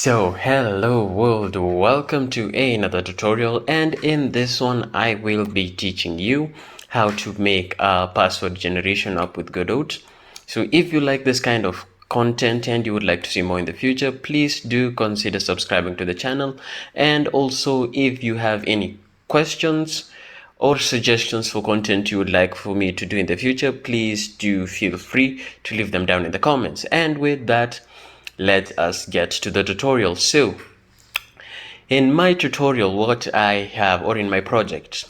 So hello world, welcome to another tutorial, and in this one I will be teaching you how to make a password generation app with Godot. So if you like this kind of content and you would like to see more in the future, please do consider subscribing to the channel. And also, if you have any questions or suggestions for content you would like for me to do in the future, please do feel free to leave them down in the comments. And with that, let us get to the tutorial. So in my tutorial, what I have, or in my project,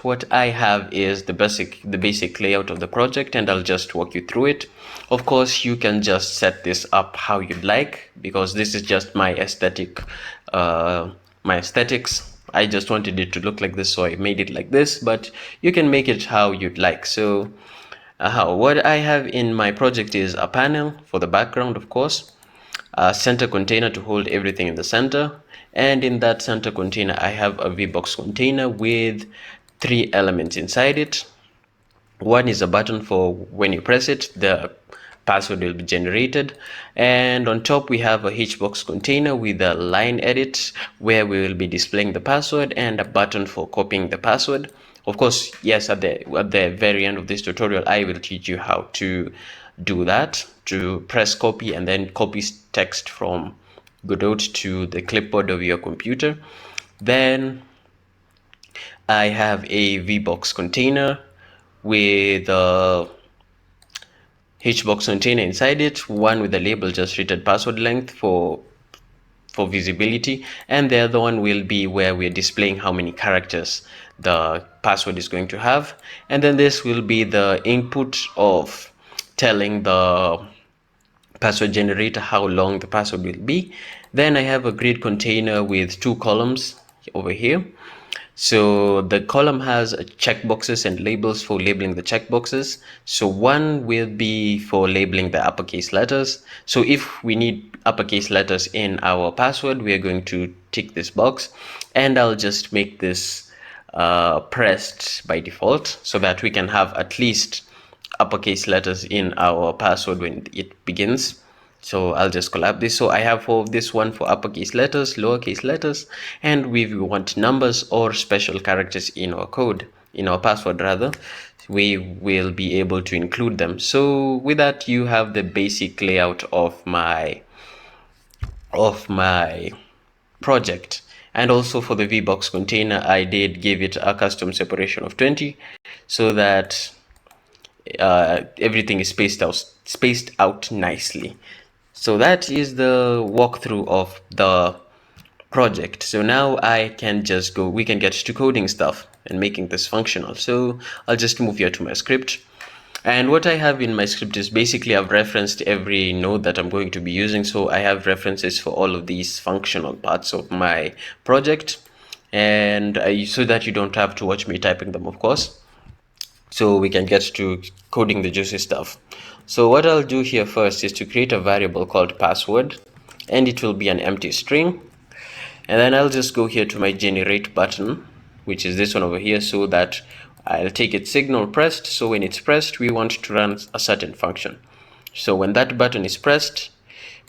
what I have is the basic layout of the project, and I'll just walk you through it. Of course, you can just set this up how you'd like, because this is just my aesthetics. I just wanted it to look like this, so I made it like this, but you can make it how you'd like. So what I have in my project is a panel for the background, of course, a center container to hold everything in the center, and in that center container I have a VBox container with 3 elements inside it. One is a button for when you press it, the password will be generated, and on top we have a hitchbox container with a line edit where we will be displaying the password, and a button for copying the password. Of course, yes, at the very end of this tutorial I will teach you how to do that, to press copy and then copy text from Godot to the clipboard of your computer. Then I have a VBox container with a hitchbox container inside it, one with the label just read password length for visibility, and the other one will be where we're displaying how many characters the password is going to have. And then this will be the input of telling the password generator how long the password will be. Then I have a grid container with 2 columns over here. So the column has checkboxes and labels for labeling the checkboxes. So one will be for labeling the uppercase letters. So if we need uppercase letters in our password, we are going to tick this box, and I'll just make this pressed by default so that we can have at least uppercase letters in our password when it begins. So I'll just collab this. So I have for this one for uppercase letters, lowercase letters, and we want numbers or special characters in our code, in our password rather, we will be able to include them. So with that, you have the basic layout of my project. And also for the VBox container, I did give it a custom separation of 20 so that everything is spaced out nicely. So that is the walkthrough of the project. So now I can just go, we can get to coding stuff and making this functional. So I'll just move here to my script. And what I have in my script is basically I've referenced every node that I'm going to be using. So I have references for all of these functional parts of my project, and so that you don't have to watch me typing them, of course. So we can get to coding the juicy stuff. So what I'll do here first is to create a variable called password, and it will be an empty string. And then I'll just go here to my generate button, which is this one over here, so that I'll take its signal pressed. So when it's pressed, we want to run a certain function. So when that button is pressed,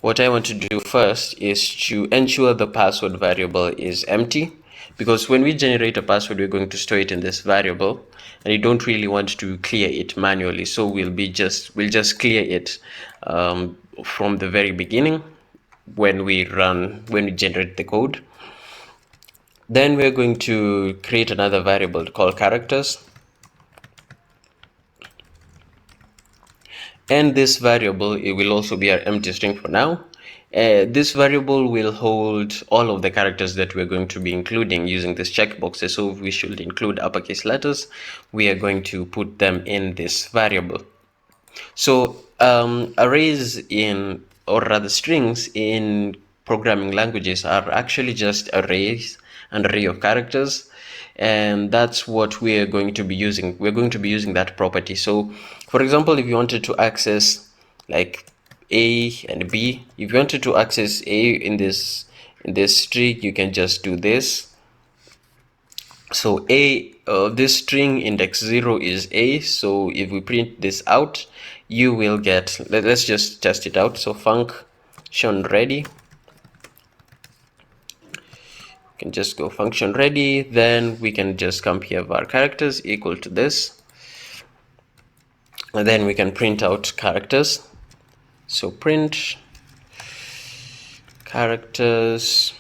what I want to do first is to ensure the password variable is empty, because when we generate a password, we're going to store it in this variable, and you don't really want to clear it manually. So we'll just clear it from the very beginning when we generate the code. Then we're going to create another variable called characters, and this variable, it will also be our empty string for now. This variable will hold all of the characters that we're going to be including using this checkboxes. So if we should include uppercase letters, we are going to put them in this variable. So arrays in, or rather strings in programming languages, are actually just arrays, an array of characters, and that's what we are going to be using. We're going to be using that property. So for example, if you wanted to access like A and B, if you wanted to access A in this string, you can just do this. So A, this string index 0 is A, so if we print this out, you will get, let's just test it out. So function ready, can just go function ready. Then we can just come here, var characters equal to this, and then we can print out characters. So print characters.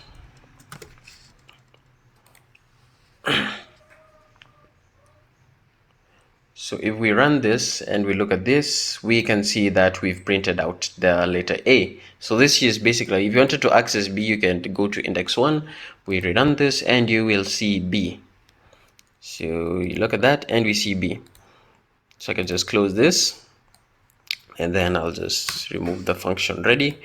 So if we run this and we look at this, we can see that we've printed out the letter A. So this is basically, if you wanted to access B, you can go to index 1, we rerun this, and you will see B. So you look at that and we see B. So I can just close this, and then I'll just remove the function ready.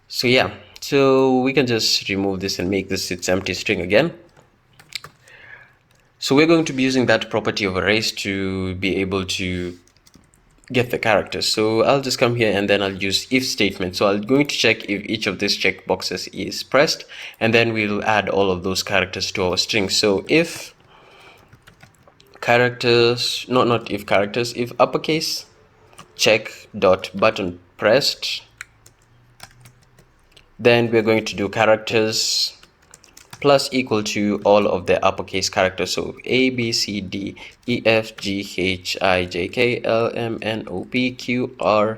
So yeah, so we can just remove this and make this its empty string again. So we're going to be using that property of arrays to be able to get the characters. So I'll just come here and then I'll use if statement. So I'm going to check if each of these checkboxes is pressed, and then we'll add all of those characters to our string. So if characters, not if characters, if uppercase check dot button pressed, then we're going to do characters plus equal to all of the uppercase characters. So A, B, C, D, E, F, G, H, I, J, K, L, M, N, O, P, Q, R,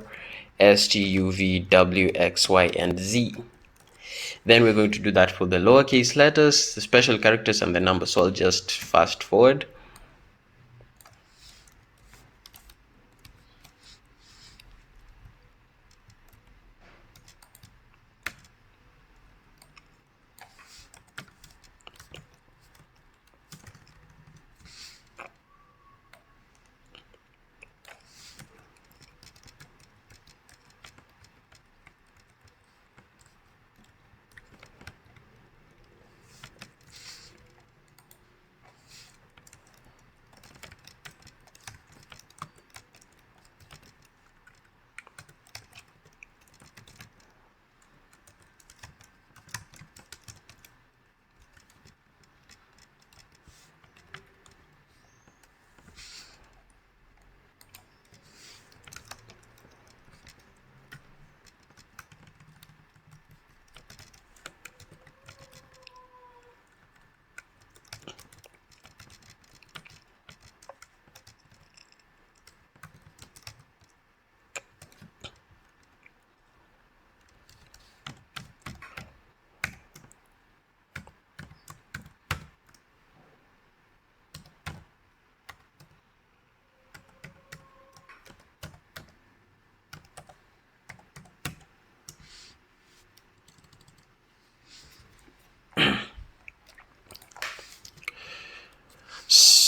S, T, U, V, W, X, Y, and Z. Then we're going to do that for the lowercase letters, the special characters, and the numbers. So I'll just fast forward.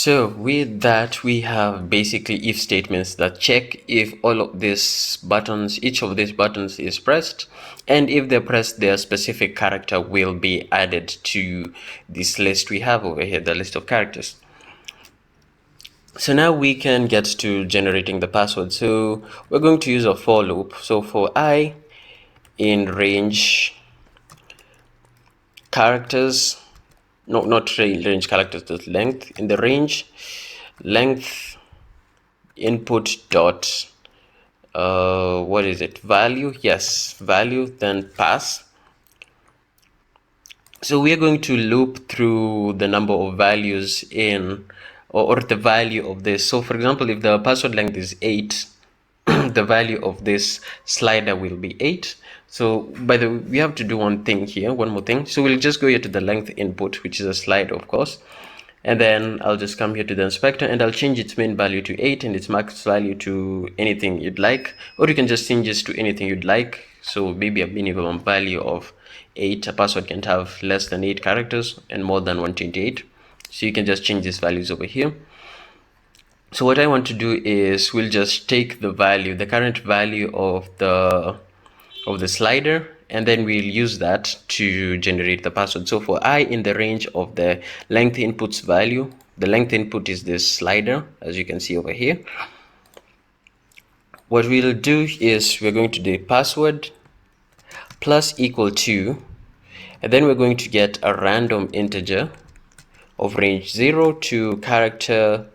So with that, we have basically if statements that check if all of these buttons, each of these buttons is pressed, and if they're pressed, their specific character will be added to this list we have over here, the list of characters. So now we can get to generating the password. So we're going to use a for loop. So for I in range characters, no, not range characters, just length, in the range length input dot what is it, value, yes, value, then pass. So we are going to loop through the number of values in or the value of this. So for example, if the password length is 8, the value of this slider will be 8. So by the way, we have to do one thing here, one more thing. So we'll just go here to the length input, which is a slider, of course, and then I'll just come here to the inspector and I'll change its main value to 8 and its max value to anything you'd like, or you can just change this to anything you'd like. So maybe a minimum value of 8. A password can't have less than 8 characters and more than 128. So you can just change these values over here. So what I want to do is we'll just take the value, the current value of the slider, and then we'll use that to generate the password. So for I in the range of the length inputs value, the length input is this slider, as you can see over here. What we'll do is we're going to do password plus equal to, and then we're going to get a random integer of range 0 to character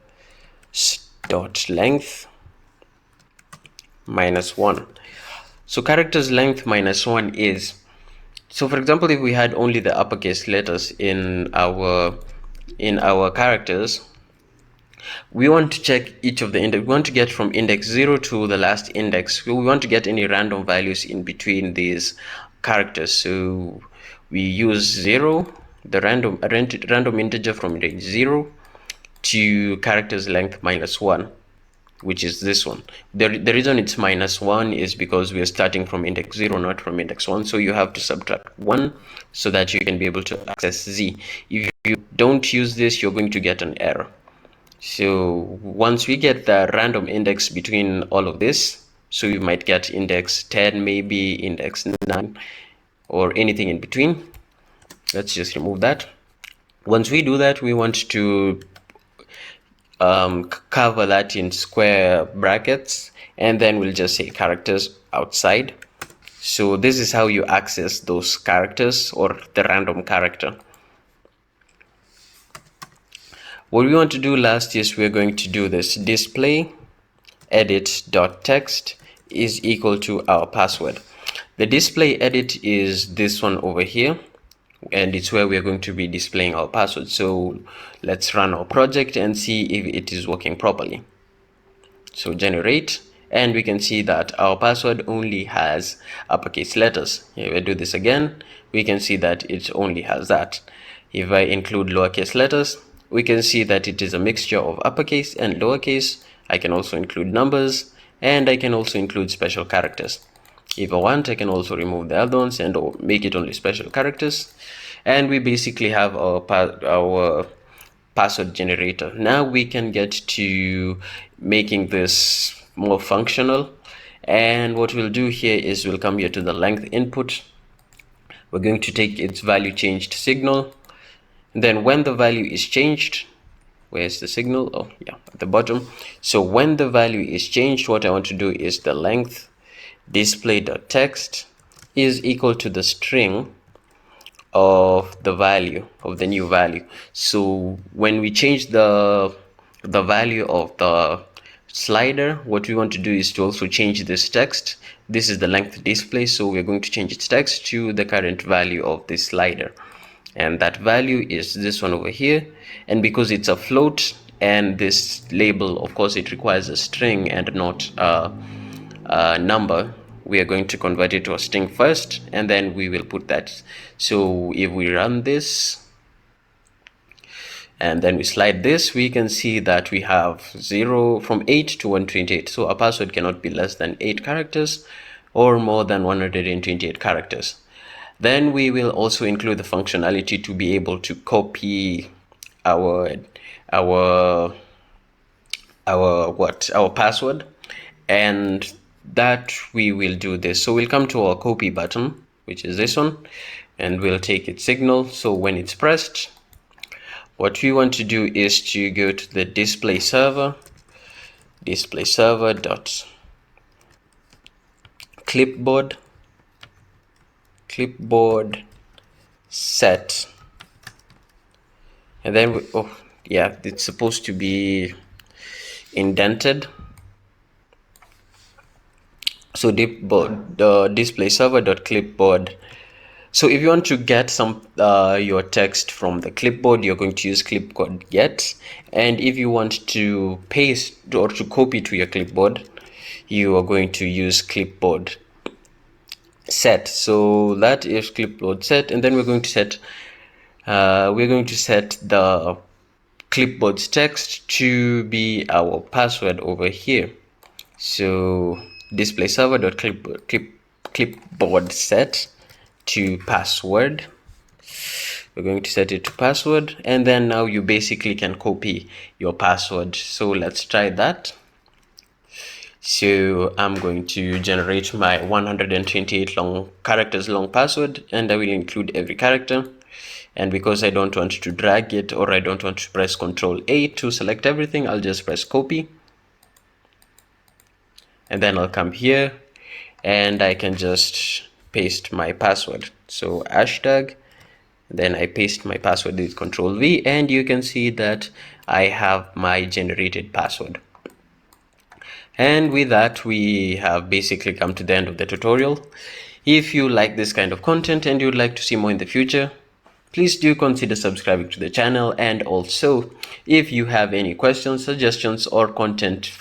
dot length minus 1. So characters length minus 1 is So for example, if we had only the uppercase letters in our characters, we want to check each of the index. We want to get from index 0 to the last index. We want to get any random values in between these characters. So we use 0, the random integer from index 0 to character's length -1, which is this one. The reason it's -1 is because we are starting from index 0, not from index 1. So you have to subtract 1 so that you can be able to access z. If you don't use this, you're going to get an error. So once we get the random index between all of this, so you might get index 10, maybe index 9, or anything in between. Let's just remove that. Once we do that, we want to cover that in square brackets, and then we'll just say characters outside. So this is how you access those characters or the random character. What we want to do last is we're going to do this display edit.text is equal to our password. The display edit is this one over here, and it's where we're going to be displaying our password. So let's run our project and see if it is working properly. So generate, and we can see that our password only has uppercase letters. If I do this again, we can see that it only has that. If I include lowercase letters, we can see that it is a mixture of uppercase and lowercase. I can also include numbers, and I can also include special characters. If I want, I can also remove the other ones and make it only special characters. And we basically have our password generator. Now we can get to making this more functional. And what we'll do here is we'll come here to the length input. We're going to take its value changed signal. Then when the value is changed, where's the signal? Oh yeah, at the bottom. So when the value is changed, what I want to do is the length display.text is equal to the string of the value of the new value. So when we change the value of the slider, what we want to do is to also change this text. This is the length display, so we're going to change its text to the current value of this slider, and that value is this one over here. And because it's a float and this label, of course, it requires a string and not a number, we are going to convert it to a string first, and then we will put that. So if we run this and then we slide this, we can see that we have 0 from 8 to 128. So a password cannot be less than 8 characters or more than 128 characters. Then we will also include the functionality to be able to copy our password, and that we will do this. So we'll come to our copy button, which is this one, and we'll take its signal. So when it's pressed, what we want to do is to go to the display server dot clipboard set, and then it's supposed to be indented. So the display server dot clipboard. So if you want to get some your text from the clipboard, you're going to use clipboard get, and if you want to paste or to copy to your clipboard, you are going to use clipboard set. So that is clipboard set, and then we're going to set the clipboard's text to be our password over here. So display server dot clipboard set to password. We're going to set it to password, and then now you basically can copy your password. So let's try that. So I'm going to generate my 128 characters long password, and I will include every character. And because I don't want to drag it, or I don't want to press Ctrl+A to select everything, I'll just press copy, and then I'll come here and I can just paste my password. So hashtag, then I paste my password with Ctrl+V, and you can see that I have my generated password. And with that, we have basically come to the end of the tutorial. If you like this kind of content and you'd like to see more in the future, please do consider subscribing to the channel. And also, if you have any questions, suggestions, or questions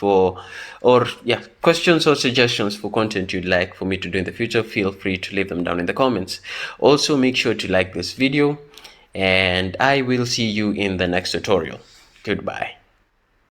or suggestions for content you'd like for me to do in the future, feel free to leave them down in the comments. Also, make sure to like this video, and I will see you in the next tutorial. Goodbye.